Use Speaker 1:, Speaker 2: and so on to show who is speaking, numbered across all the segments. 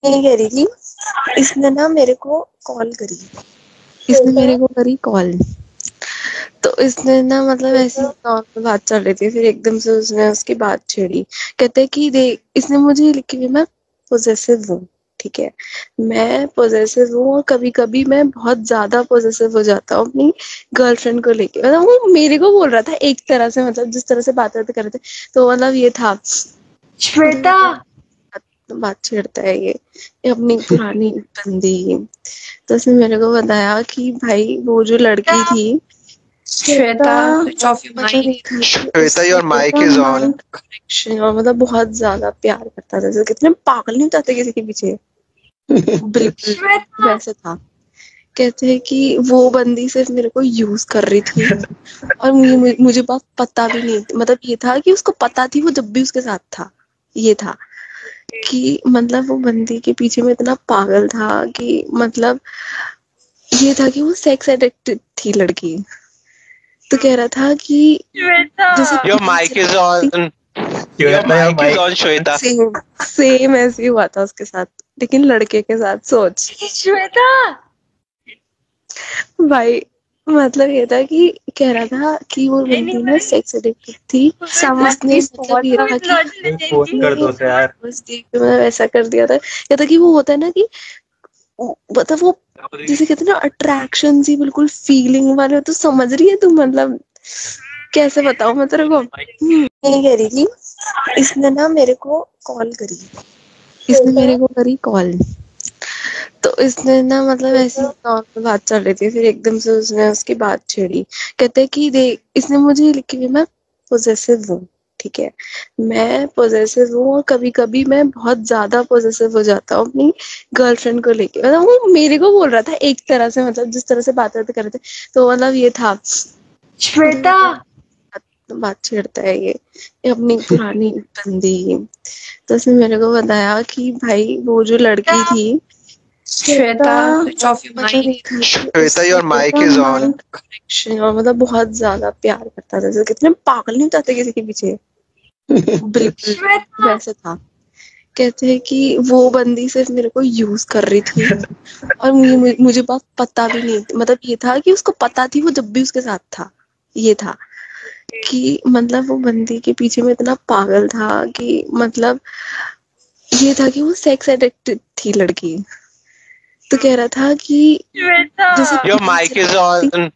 Speaker 1: नहीं कह रही थी, इसने ना मेरे को कॉल करी, इसने मेरे को करी कॉल। तो इसने ना मतलब ऐसी नॉर्मल बात चल रही थी, फिर एकदम से उसने उसकी बात छेड़ी। कहते कि देख, इसने मुझे लिखी हुई, मैं पोजेसिव हूँ, ठीक है, मैं पोजेसिव हूँ और कभी कभी मैं बहुत ज्यादा पोजेसिव हो जाता हूँ अपनी गर्लफ्रेंड को लेके। मतलब वो मेरे को बोल रहा था एक तरह से, मतलब जिस तरह से बात कर रहे थे, तो मतलब ये था
Speaker 2: श्वेता
Speaker 1: बात छेड़ता है ये अपनी पुरानी बंदी। तो उसने मेरे को बताया कि भाई वो जो लड़की थी
Speaker 2: Shweta switch off your mic.
Speaker 3: Shweta, your mic is on.
Speaker 1: और मतलब बहुत ज्यादा प्यार करता था, जैसे कितने पागल नहीं होते किसी के पीछे, बिल्कुल वैसे था। कहते हैं कि वो बंदी सिर्फ मेरे को यूज कर रही थी और मुझे बात पता भी नहीं, मतलब ये था कि उसको पता थी वो जब भी उसके साथ था, ये था कि मतलब वो बंदी के पीछे में इतना पागल था कि मतलब ये था कि वो सेक्स एडिक्टेड थी लड़की। तो कह रहा था कि जैसे
Speaker 3: your mic is on, your mic is on Shweta.
Speaker 1: Same ऐसे ही हुआ था उसके साथ, लेकिन लड़के के साथ। सोच
Speaker 2: श्वेता
Speaker 1: भाई, मतलब ये था कि कह रहा था कि वो बंदी ना सेक्स एडिक्टेड थी, उसने मतलब ये था कि बस देख मतलब ऐसा कर दिया था। ये था कि वो होता है ना कि मतलब वो जिसे कहते हैं ना अट्रैक्शन सी, बिल्कुल फीलिंग वाले, तो समझ रही है तू, मतलब कैसे बताऊं मैं तेरे को। नहीं कह रही थी, इसने ना मेरे को कॉल करी, इसने मेरे को करी कॉल। तो इसने ना मतलब ऐसी नॉर्मल बात चल रही थी, फिर एकदम से उसने उसकी बात छेड़ी। कहते कि देख, इसने मुझे लिखी हुई, मैं पोजेसिव हूँ, ठीक है, मैं पोजेसिव हूँ और कभी कभी मैं बहुत ज्यादा पोजेसिव हो जाता हूँ अपनी गर्लफ्रेंड को लेके। मतलब वो मेरे को बोल रहा था एक तरह से, मतलब जिस तरह से बात कर रहे थे, तो मतलब ये था
Speaker 2: श्वेता
Speaker 1: बात छेड़ता है ये अपनी पुरानी बंदी। तो उसने मेरे को बताया कि भाई वो जो लड़की थी
Speaker 2: Shweta switch off your mic.
Speaker 3: Shweta, your mic is on.
Speaker 1: और मतलब बहुत ज्यादा प्यार करता था, जैसे कितने पागल नहीं होते किसी के पीछे, बिल्कुल वैसे था। कहते हैं कि वो बंदी सिर्फ मेरे को यूज कर रही थी और मुझे बात पता भी नहीं, मतलब ये था कि उसको पता थी वो जब भी उसके साथ था, ये था कि मतलब वो बंदी के पीछे में इतना पागल था कि मतलब ये था कि वो सेक्स एडिक्टेड थी लड़की। तो कह रहा था कि जैसे
Speaker 3: your mic is on,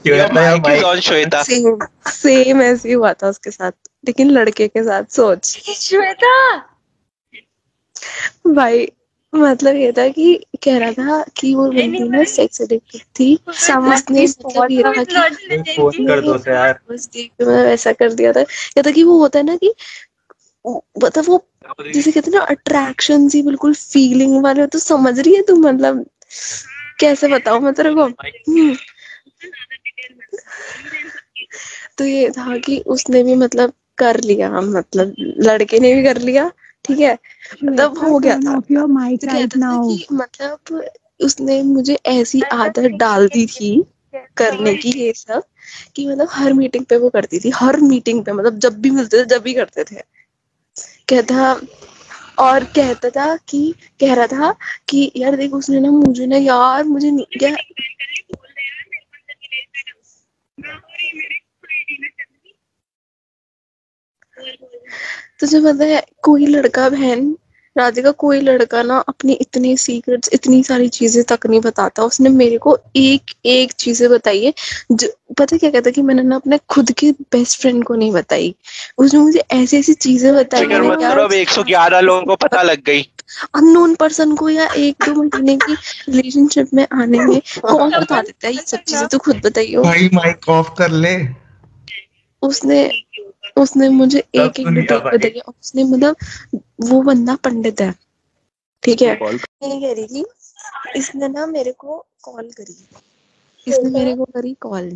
Speaker 3: your mic is on Shweta.
Speaker 1: Same ऐसे ही हुआ था उसके साथ, लेकिन लड़के के साथ। सोच
Speaker 2: श्वेता
Speaker 1: भाई, मतलब ये था कि कह रहा था कि वो बंदी ना सेक्स एडिक्टेड थी, उसने मतलब ये था कि बस देख मतलब ऐसा कर दिया था। ये था कि वो होता है ना कि मतलब वो जिसे कहते हैं ना अट्रैक्शन सी, बिल्कुल फीलिंग वाले, तो समझ रही है तू, मतलब कैसे बताऊं मैं तेरे को। तो ये था कि उसने भी मतलब कर लिया, मतलब लड़के ने भी कर लिया, ठीक है, मतलब हो गया था। तो कहता था कि मतलब उसने मुझे ऐसी आदत डाल दी थी करने की ये सब, कि मतलब हर मीटिंग पे वो करती थी, हर मीटिंग पे, मतलब जब भी मिलते थे जब भी करते थे। कहता और कहता था कि कह रहा था कि यार देख, उसने ना मुझे ना यार मुझे नहीं क्या, तुझे पता है कोई लड़का, बहन राधिका, कोई लड़का ना अपनी इतनी सीक्रेट्स, इतनी सारी चीजें तक नहीं बताता। उसने मेरे को एक एक चीजें बताई है जो, पता क्या कहता कि मैंने ना अपने खुद के बेस्ट फ्रेंड को नहीं बताई। उसने मुझे ऐसी ऐसी चीजें बताई है ना यार,
Speaker 3: अब 111 लोगों को पता लग गई।
Speaker 1: अननोन पर्सन को, या 1-2 महीने की रिलेशनशिप में आने में कौन बता देता है ये सब चीजें, तो खुद बताइयो।
Speaker 4: भाई माइक ऑफ कर ले।
Speaker 1: उसने उसने मुझे एक एक डिटेल बताई है। उसने मतलब वो बंदा पंडित है, ठीक है, नहीं कह रही थी, इसने ना मेरे को कॉल करी, इसने मेरे को करी कॉल।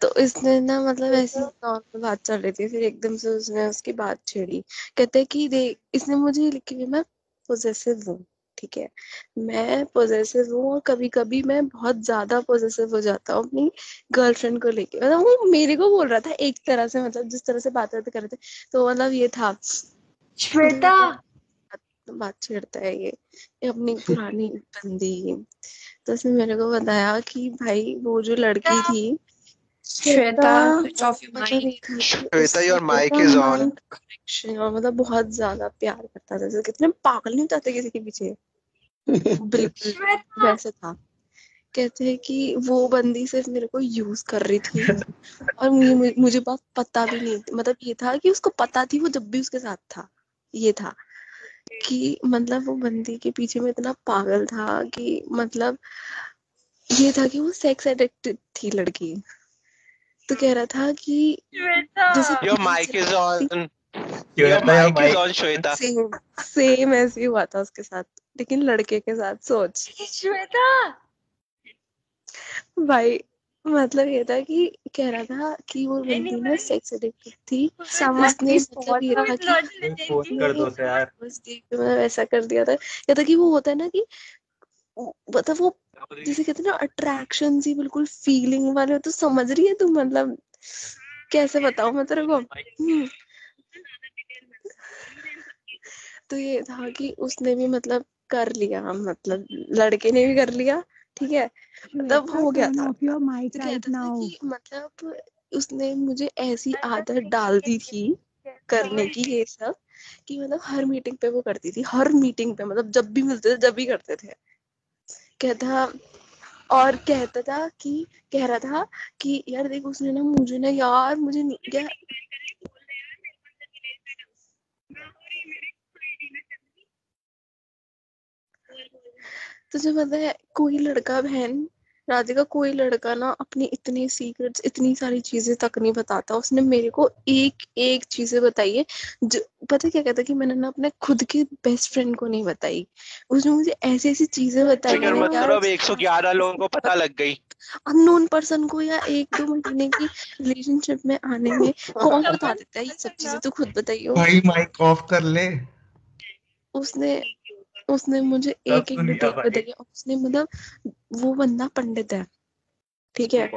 Speaker 1: तो इसने ना मतलब ऐसी नॉर्मल बात चल रही थी, फिर एकदम से उसने उसकी बात छेड़ी। कहते कि देख, इसने मुझे लिखी हुई, मैं पोजेसिव हूँ, ठीक है, मैं पोजेसिव हूँ और कभी कभी मैं बहुत ज्यादा पोजेसिव हो जाता हूँ अपनी गर्लफ्रेंड को लेके। मतलब वो मेरे को बोल रहा था एक तरह से, मतलब जिस तरह से बात कर रहे थे, तो मतलब ये था
Speaker 2: श्वेता
Speaker 1: बात छेड़ता है ये अपनी पुरानी बंदी। तो उसने मेरे को बताया कि भाई वो जो लड़की थी
Speaker 2: श्वेता, switch off your
Speaker 1: मतलब
Speaker 2: mic.
Speaker 1: ये था कि
Speaker 3: श्वेता, your
Speaker 1: उससे
Speaker 3: mic is on.
Speaker 1: कनेक्शन और मतलब बहुत ज्यादा प्यार करता था। जैसे कितने पागल नहीं होते किसी के पीछे, बिल्कुल वैसे था। कहते हैं कि वो बंदी सिर्फ मेरे को यूज कर रही थी और मुझे बात पता भी नहीं थी। मतलब ये था कि उसको पता थी वो जब भी उसके साथ था। ये था कि मतलब वो बंदी के पीछे में इतना पागल था कि मतलब ये था कि वो सेक्स एडिक्टेड थी लड़की। तो कह रहा था कि जैसे
Speaker 3: Your mic is on. Your mic is on, Shweta.
Speaker 1: Same ऐसे ही हुआ था उसके साथ, लेकिन लड़के के साथ। सोच
Speaker 2: श्वेता,
Speaker 1: भाई मतलब ये था कि कह रहा था कि वो बंदी ना सेक्स एडिक्टेड थी। उसने मतलब ये था कि
Speaker 3: पोस्ट कर दो उसे यार.
Speaker 1: बस देख के मतलब ऐसा कर दिया था। ये था कि वो होता है ना कि मतलब वो जैसे कहते हैं ना अट्रैक्शन सी बिल्कुल फीलिंग वाले। तो समझ रही है तू, मतलब कैसे बताऊं मैं तेरे को। तो ये था कि उसने भी मतलब कर लिया, मतलब लड़के ने भी कर लिया, ठीक है, मतलब हो गया था। तो कहता था कि मतलब उसने मुझे ऐसी आदत डाल दी थी करने की ये सब, कि मतलब हर मीटिंग पे वो करती थी। हर मीटिंग पे मतलब जब भी मिलते थे जब भी करते थे। कहता और कहता था कि कह रहा था कि यार देख उसने ना मुझे ना यार मुझे क्या तुझे पता है कोई लड़का बहन राधिका, कोई लड़का ना अपनी इतनी सीक्रेट्स इतनी सारी चीजें तक नहीं बताता। उसने मेरे को एक एक चीजें बताई है जो पता है क्या कहता कि मैंने ना अपने खुद के बेस्ट फ्रेंड को नहीं बताई। उसने मुझे ऐसी ऐसी चीजें बताई
Speaker 3: फिक्र
Speaker 1: है
Speaker 3: मत करो, अब 111 लोगों को पता लग गई.
Speaker 1: अननोन पर्सन को या 1-2 महीने की रिलेशनशिप में आने में कौन बता देता है ये सब चीजें। तो खुद बताइयो।
Speaker 4: भाई माइक ऑफ कर ले।
Speaker 1: उसने उसने मुझे एक एक डिटेल बताई। उसने मतलब वो बंदा पंडित है, ठीक है।